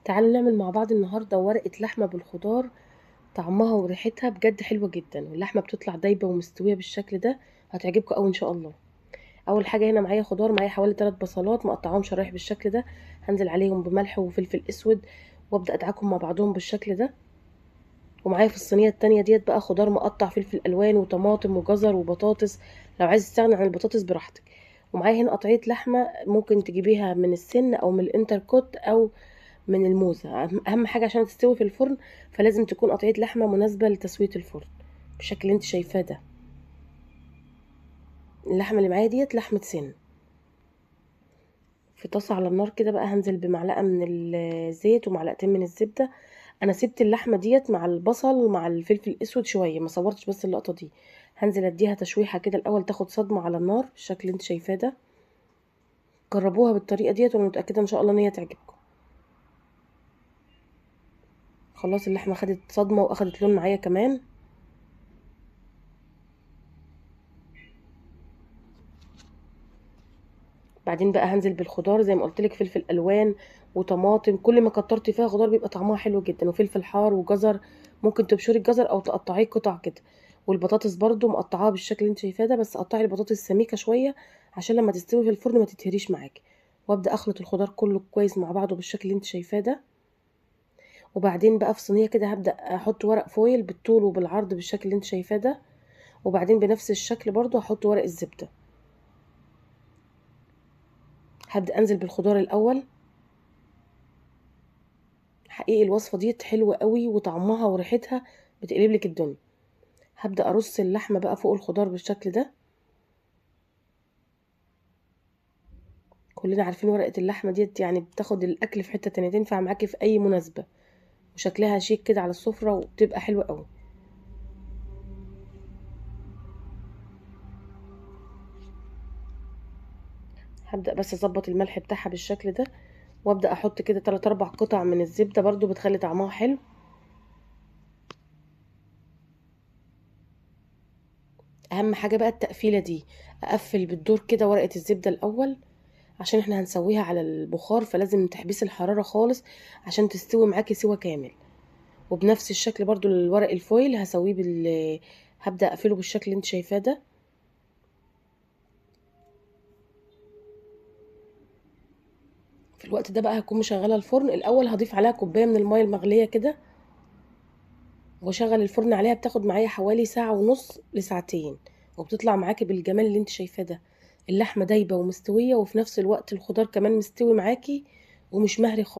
تعالوا نعمل مع بعض النهاردة ورقة لحمة بالخضار. طعمها وريحتها بجد حلوة جدا، واللحمة بتطلع دايبة ومستوية بالشكل ده. هتعجبكم اوي ان شاء الله. اول حاجة هنا معايا خضار، معايا حوالي 3 بصلات مقطعاهم شرايح بالشكل ده. هنزل عليهم بملح وفلفل اسود، وابدا ادعكهم مع بعضهم بالشكل ده. ومعايا في الصينية التانية ديت بقى خضار مقطع، فلفل الوان وطماطم وجزر وبطاطس. لو عايز تستغني عن البطاطس براحتك. ومعايا هنا قطعية لحمة، ممكن تجيبيها من السن او من الانتركوت او من الموزة. أهم حاجة عشان تستوي في الفرن، فلازم تكون قطعية لحمة مناسبة لتسوية الفرن بالشكل اللي انت شايفاه ده. اللحمة اللي معايا ديت لحمة سن. في طاسة على النار كده بقى هنزل بمعلقة من الزيت ومعلقتين من الزبدة. انا سبت اللحمة ديت مع البصل مع الفلفل الاسود شوية، ما صورتش بس اللقطة دي. هنزل اديها تشويحة كده الاول، تاخد صدمة على النار بالشكل اللي انت شايفاه ده. جربوها بالطريقة ديت وانا متأكدة ان شاء الله ان هي تعجبكم. خلاص اللحمة خدت صدمة واخدت لون معايا كمان. بعدين بقى هنزل بالخضار زي ما قلت لك، فلفل الوان وطماطم. كل ما كترتي فيها خضار بيبقى طعمها حلو جدا، وفلفل حار وجزر. ممكن تبشري الجزر او تقطعيه قطع كده. والبطاطس برضو مقطعاها بالشكل اللي انت شايفاه ده، بس قطعي البطاطس سميكه شويه عشان لما تستوي في الفرن ما تتهريش معاكي. وابدا اخلط الخضار كله كويس مع بعضه بالشكل اللي انت شايفاه ده. وبعدين بقى في صينيه كده هبدا احط ورق فويل بالطول وبالعرض بالشكل اللي انت شايفاه ده. وبعدين بنفس الشكل برضو هحط ورق الزبده. هبدا انزل بالخضار الاول. حقيقي الوصفة ديت حلوة قوي، وطعمها وريحتها بتقلب لك الدنيا. هبدأ ارص اللحمة بقى فوق الخضار بالشكل ده. كلنا عارفين ورقة اللحمة ديت يعني بتاخد الاكل في حتة تانية، تنفع معاكي في اي مناسبة. وشكلها شيك كده على السفرة وبتبقى حلوة قوي. هبدأ بس اظبط الملح بتاعها بالشكل ده. وابدأ احط كده 3 4 قطع من الزبدة، برضو بتخلي طعمها حلو. اهم حاجة بقى التقفيلة دي. اقفل بالدور كده ورقة الزبدة الاول، عشان احنا هنسويها على البخار، فلازم تحبيس الحرارة خالص عشان تستوي معاكي سوا كامل. وبنفس الشكل برضو الورق الفويل هسويه هبدأ اقفله بالشكل اللي انت شايفاه ده. في الوقت ده بقى هكون مشغله الفرن الاول، هضيف عليها كوبايه من الميه المغليه كده. واشغل الفرن عليها، بتاخد معايا حوالي ساعه ونص لساعتين. وبتطلع معاكي بالجمال اللي انت شايفاه ده. اللحمه دايبه ومستويه، وفي نفس الوقت الخضار كمان مستوي معاكي ومش مهري خالص.